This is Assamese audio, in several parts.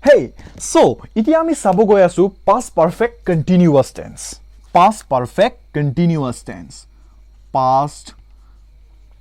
Hey, so এতিয়া আমি চাব গৈ আছো past perfect continuous tense. Past perfect continuous tense. Past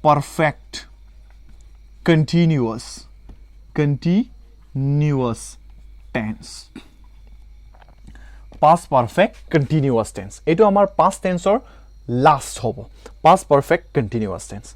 perfect continuous tense. Past perfect continuous tense. এইটো আমাৰ past tense or last হ'ব. Past perfect continuous tense.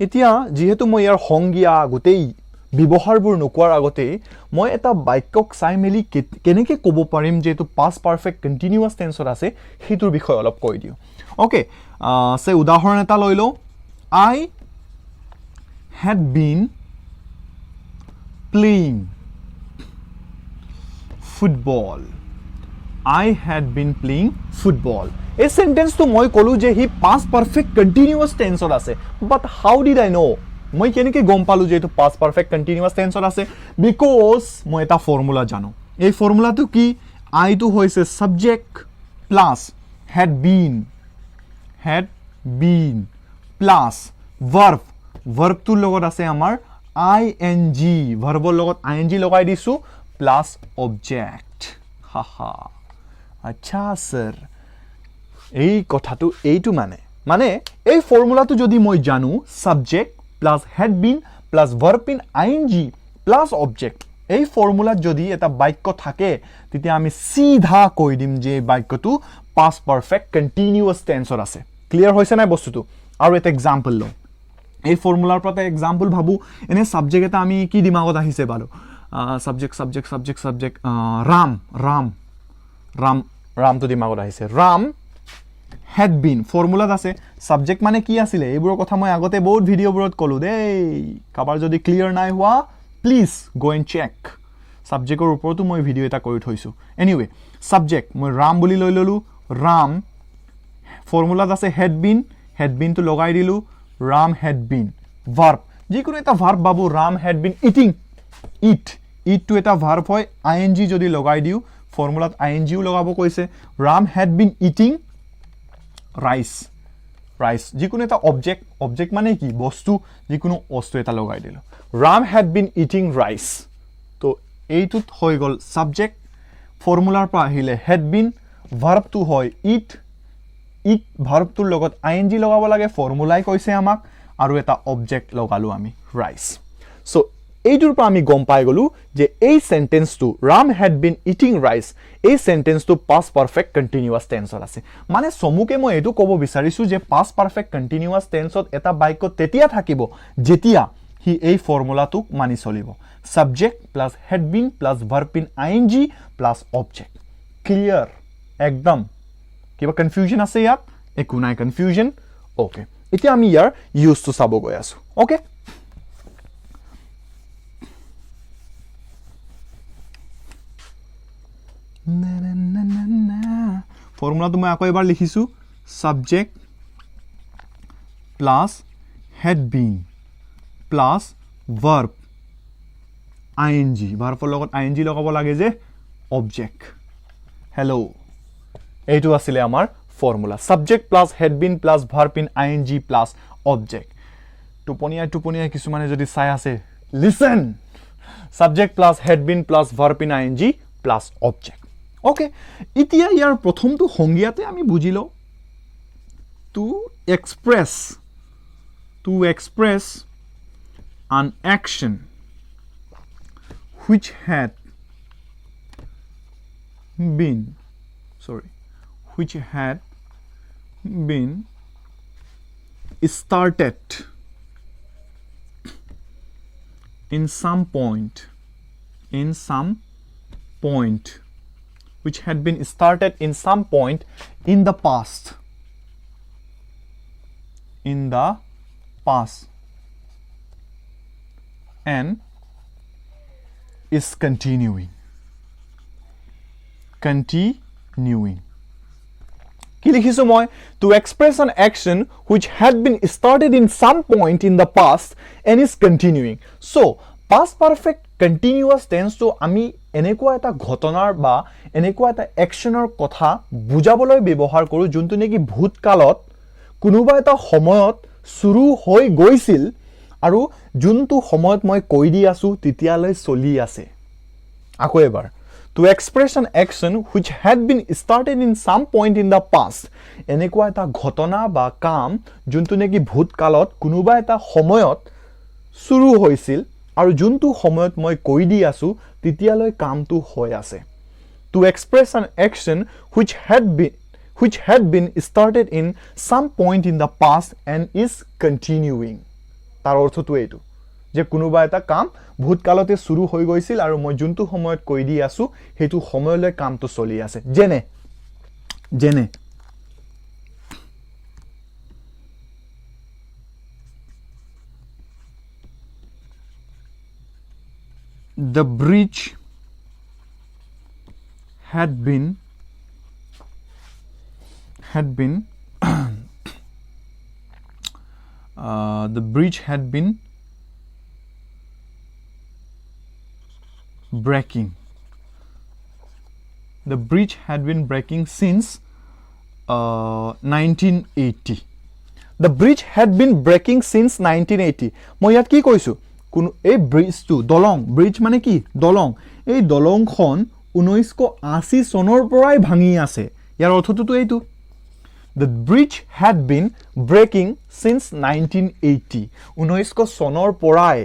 এতিয়া যেহেতু মই ইয়াৰ সংজ্ঞা গোটেই ব্যৱহাৰবোৰ নকৰাৰ আগতে মই এটা বাক্যক চাই মেলি কেনেকৈ ক'ব পাৰিম যে এইটো past perfect continuous tenseত আছে সেইটোৰ বিষয়ে অলপ কৈ দিওঁ ওকে সে উদাহৰণ এটা লৈ লওঁ I had been playing football I had been playing football এই সেন্টেন্সটো মই ক'লো যে হি past perfect continuous tenseত আছে but how did I know মই কেনেকৈ গম পালো যে এইটো past perfect continuous tenseত আছে because মই এটা ফৰ্মুলা জানো এই ফৰ্মুলাটো কি I টো হৈছে subject plus had been plus verb টোৰ লগত আছে আমাৰ ing verbৰ লগত ing লগাই দিছো plus object হাহা আচ্ছা স্যাৰ এই কথাটো এইটো মানে এই ফৰ্মুলাটো যদি মই জানো subject plus had been plus verb in ing plus object এই ফৰ্মুলাত যদি এটা বাক্য থাকে তেতিয়া আমি সিধা কৈ দিম যে বাক্যটো past perfect continuous tenseত আছে ক্লিয়াৰ হৈছে না বস্তুটো আৰু এটা एग्जांपल লওঁ এই ফৰ্মুলাৰ পৰা एग्जांपल ভাবু এনে সাবজেক্ট এটা আমি কি দিমাগত আহিছে বাৰু সাবজেক্ট ৰাম তো দিমাগত আহিছে ৰাম had been ফৰ্মুলাত আছে সাবজেক্ট মানে কি আছিল এইবোৰৰ কথা মই আগতে বহুত ভিডিওবোৰত কলো দেই কাবাৰ যদি ক্লিয়াৰ নাই হোৱা প্লিজ গো এণ্ড চেক সাবজেক্টৰ ওপৰতো মই ভিডিও এটা কৰি থৈছো এনিৱে সাবজেক্ট মই ৰাম বুলি লৈ ললো ৰাম ফৰ্মুলাত আছে had been তো লগাই দিলো ৰাম had been verb যিকোনো এটা verb Babu Ram had been eating eat to এটা verb হয় ing যদি লগাই দিও ফৰ্মুলাত ing ও লগাব কৈছে Ram had been eating rice যিকোনো এটা অবজেক্ট মানে কি বস্তু যিকোনো বস্তু এটা লগাই দিলো Ram had been eating rice তো এইটোত হৈ গল সাবজেক্ট ফৰ্মুলাৰ পৰা আহিলে had been verb টো হয় eat verb টোৰ লগত ing লগাব লাগে ফৰ্মুলাই কৈছে আমাক আৰু এটা অবজেক্ট লগালো আমি rice সো এইটোৰ পৰা আমি গম পাই গলো যে এই সেন্টেন্সটো Ram had been eating rice এই সেন্টেন্সটো past perfect continuous tenseত আছে মানে সমুকে মই এটো ক'ব বিচাৰিছো যে past perfect continuous tenseত এটা বাক্য তেতিয়া থাকিব যেতিয়া হি এই ফৰ্মুলাটোক মানি চলিব subject plus had been plus verb in ing plus object clear একদম কিবা কনফিউজন আছে ইয়াত একো নাই কনফিউজন ওকে এতিয়া আমি ইয়াৰ ইউজটো চাব গৈ আছো ওকে ফৰ্মুলাটো মই আকৌ এবাৰ লিখিছো subject plus had been plus verb ing ভাৰ্বৰ লগত ing লগাব লাগে যে object hello এইটো আছিল আমাৰ formula subject plus had been plus verb in ing plus object টোপনিয়া কিছুমানে যদি চাই আছে listen subject plus had been plus verb in ing plus object okay এতিয়া ইয়াৰ প্ৰথমটো সংজ্ঞাতে আমি বুজিলো to express an action which had been started in some point which had been started in some point in the past and is continuing কি লিখিছো মই to express an action which had been started in some point in the past and is continuing so past perfect continuous tense to আমি এনেকুৱা এটা ঘটনাৰ বা এনেকুৱা এটা একচনৰ কথা বুজাবলৈ ব্যৱহাৰ কৰো যোনটো নেকি ভূতকালত কোনোবা এটা সময়ত শুৰু হৈ গৈছিল আৰু যোনটো সময়ত মই কৈ দি আছো তেতিয়ালৈ চলি আছে আকৌ এবাৰ to express an action which had been started in some point in the past এনেকুৱা এটা ঘটনা বা কাম যোনটো নেকি ভূতকালত কোনোবা এটা সময়ত শুৰু হৈছিল আৰু যোনটো সময়ত মই কৈ দি আছো তেতিয়ালৈ কামটো হৈ আছে to express an action which had been started in some point in the past and is continuing তাৰ অৰ্থটো এইটো যে কোনোবা এটা কাম ভূতকালতে শুৰু হৈ গৈছিল আৰু মই যোনটো সময়ত কৈ দি আছো হেতু সময়লৈ কামটো চলি আছে যেনে the bridge had been the bridge had been breaking since 1980 the bridge had been breaking since 1980 মই ইয়াত কি কৈছো কোন এই ব্ৰিজটো দলং ব্ৰিজ মানে কি দলং এই দলংখন 1980 চনৰ পৰাই ভাঙি আছে ইয়াৰ অৰ্থটো এইটো the bridge had been breaking since 1980 1900 চনৰ পৰাই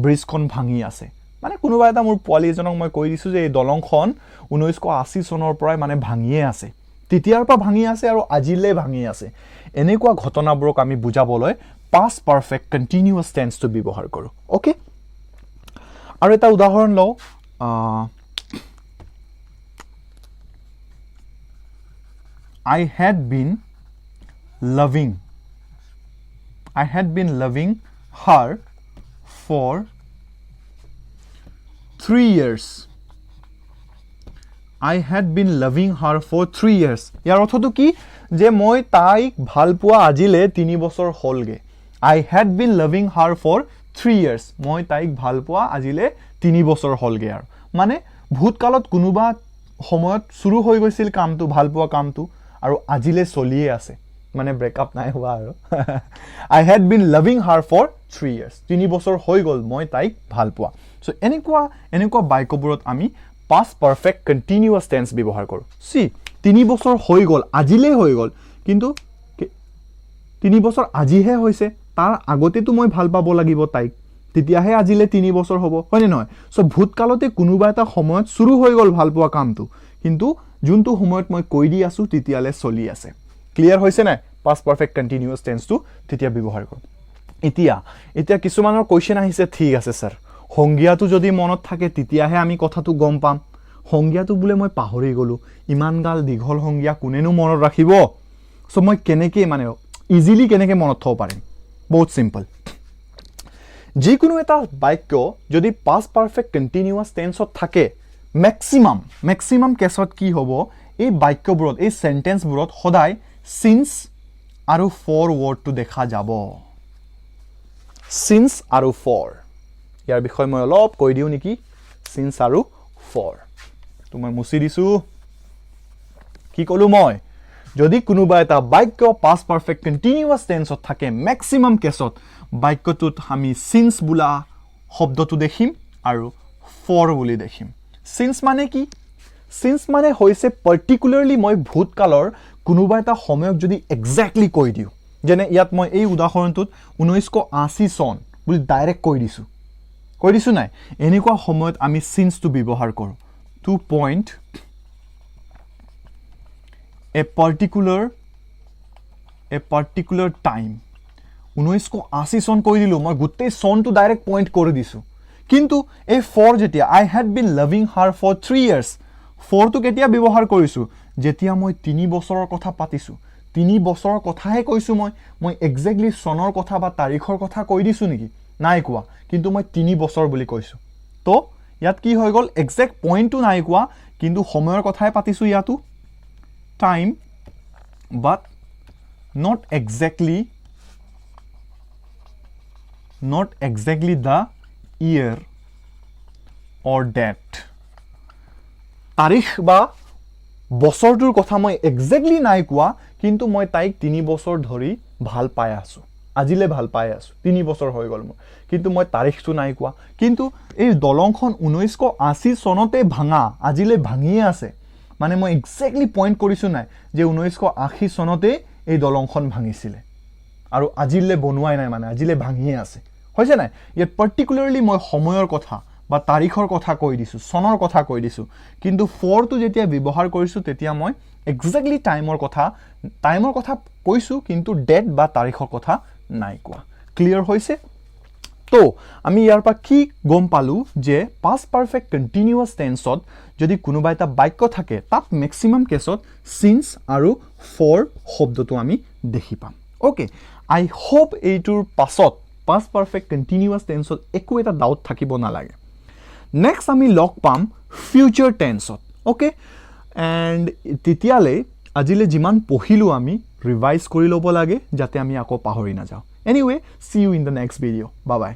ব্ৰিজখন ভাঙি আছে মানে কোনোবা এটা মোৰ পোৱালি এজনক মই কৈ দিছো যে এই দলংখন 1980 চনৰ পৰাই মানে ভাঙিয়ে আছে তেতিয়াৰ পৰা ভাঙি আছে আৰু আজিলৈ ভাঙি আছে এনেকুৱা ঘটনাবোৰক আমি বুজাবলৈ past perfect continuous tense to ব্যৱহাৰ কৰো ওকে আৰু এটা উদাহৰণ লও I had been loving her for 3 years I had been loving her for 3 years ইয়াৰ অৰ্থটো কি যে মই তাইক ভাল পোৱা আজিলে 3 বছৰ হ'লগে I had been loving her for 3 years মই তাইক ভাল পোৱা আজিলে 3 বছৰ হ'লগে আৰু মানে ভূতকালত কোনোবা সময়ত শুৰু হৈ গৈছিল কামটো ভাল পোৱা কামটো আৰু আজিলে চলিয়ে আছে মানে ব্ৰেকআপ নাই হোৱা আৰু I had been loving her for 3 years 3 বছৰ হৈ গল মই তাইক ভাল পোৱা সো এনেকুৱা বাক্যবোৰত আমি past perfect continuous tense ব্যৱহাৰ কৰো সি 3 বছৰ হৈ গল আজিলে হৈ গল কিন্তু 3 বছৰ আজিহে হৈছে তাৰ আগতেটো মই ভাল পাব লাগিব তাইক তেতিয়াহে আজিলে 3 বছৰ হ'ব হয়নে নহয় সো ভূতকালতে কোনোবা এটা সময়ত শুৰু হৈ গল ভাল পোৱা কামটো কিন্তু যোনটো সময়ত মই কৈ দি আছো তেতিয়ালে চলি আছে ক্লিয়াৰ হৈছে না past perfect continuous tense টো তেতিয়া ব্যৱহাৰ কৰো এতিয়া কিছুমানৰ কোৱেশ্চন আহিছে ঠিক আছে স্যাৰ সংজ্ঞাটো যদি মনত থাকে তেতিয়াহে আমি কথাটো গম পাম সংজ্ঞাটো বুলে মই পাহৰি গলো ইমান গাল দীঘল সংজ্ঞা কোনেনো মনত ৰাখিব সো মই কেনেকে মানে ইজিলি কেনেকে মনত থব পাৰিম বহুত সিম্পল যিকোনো এটা বাক্য যদি past perfect continuous tense ত থাকে maximum কেছত কি হ'ব এই বাক্যবোৰত এই সেন্টেন্সবোৰত সদায় since আৰু for wordটো দেখা যাব since আৰু for ইয়াৰ বিষয় মই অলপ কৈ দিও নেকি since আৰু for তুমি মুছি দিছো কি কলো মই যদি কোনোবা এটা বাক্য past perfect continuous tense ত থাকে maximum কেছত বাক্যটোত আমি since বুলা শব্দটো দেখিম আৰু for বুলি দেখিম since মানে কি since মানে হৈছে particularly মই ভূতকালৰ কোনোবা এটা সময়ক যদি এক্স্যাক্টলি কৈ দিও যেনে ইয়াত মই এই উদাহৰণটোত 1980 চন বুলি ডাইৰেক্ট কৈ দিছো নাই এনেকুৱা সময়ত আমি since টো ব্যৱহাৰ কৰো to point a particular time 1980 চন কৈ দিলো মই গুটেই চনটো ডাইৰেক্ট পইণ্ট কৰি দিছো কিন্তু এই for যেতিয়া I had been loving her for 3 years for টো কেতিয়া ব্যৱহাৰ কৰিছো যেতিয়া মই 3 বছৰৰ কথা পাতিছো 3 বছৰৰ কথাহে কৈছো মই এক্স্যাক্টলি চনৰ কথা বা তাৰিখৰ কথা কৈ দিছো নেকি নাই কোৱা কিন্তু মই 3 বছৰ বুলি কৈছো তো ইয়াত কি হৈ গল এক্সাক্ট পইণ্টটো নাই কোৱা কিন্তু সময়ৰ কথাই পাতিছো ইয়াতো time but not exactly the year or date তাৰিখ বা বছৰটোৰ কথা মই এক্স্যাক্টলি নাই কোৱা কিন্তু মই তাইক 3 বছৰ ধৰি ভাল পাই আছো আজিলে ভাল পাই আছোঁ 3 বছৰ হৈ গ'ল মোৰ কিন্তু মই তাৰিখটো নাই কোৱা কিন্তু এই দলংখন 1980 চনতে ভাঙা আজিলে ভাঙিয়ে আছে মানে মই এক্স্যাক্টলি পইণ্ট কৰিছোঁ নাই যে 1980 চনতে এই দলংখন ভাঙিছিলে আৰু আজিলে বনোৱাই নাই মানে আজিলে ভাঙিয়ে আছে হৈছে নাই ইয়াত পাৰ্টিকুলাৰলি মই সময়ৰ কথা বা তাৰিখৰ কথা কৈ দিছোঁ চনৰ কথা কৈ দিছোঁ কিন্তু ফৰটো যেতিয়া ব্যৱহাৰ কৰিছোঁ তেতিয়া মই এক্স্যাক্টলি টাইমৰ কথা কৈছোঁ কিন্তু ডেট বা তাৰিখৰ কথা নাই কোৱা ক্লিয়াৰ হৈছে তো আমি ইয়াৰ পৰা কি গম পালোঁ যে past perfect continuous tenseত যদি কোনোবা এটা বাক্য থাকে তাত ম্যাক্সিমাম কেছত since আৰু for শব্দটো আমি দেখি পাম ওকে আই হোপ এইটোৰ পাছত past perfect continuous tenseত একো এটা ডাউট থাকিব নালাগে নেক্সট আমি লগ পাম ফিউচাৰ টেন্সত ওকে এণ্ড তেতিয়ালৈ আজিলে যিমান পঢ়িলোঁ আমি ৰিভাইজ কৰি ল'ব লাগে যাতে আমি আকৌ পাহৰি নাযাওঁ anyway C U in the next video' bye bye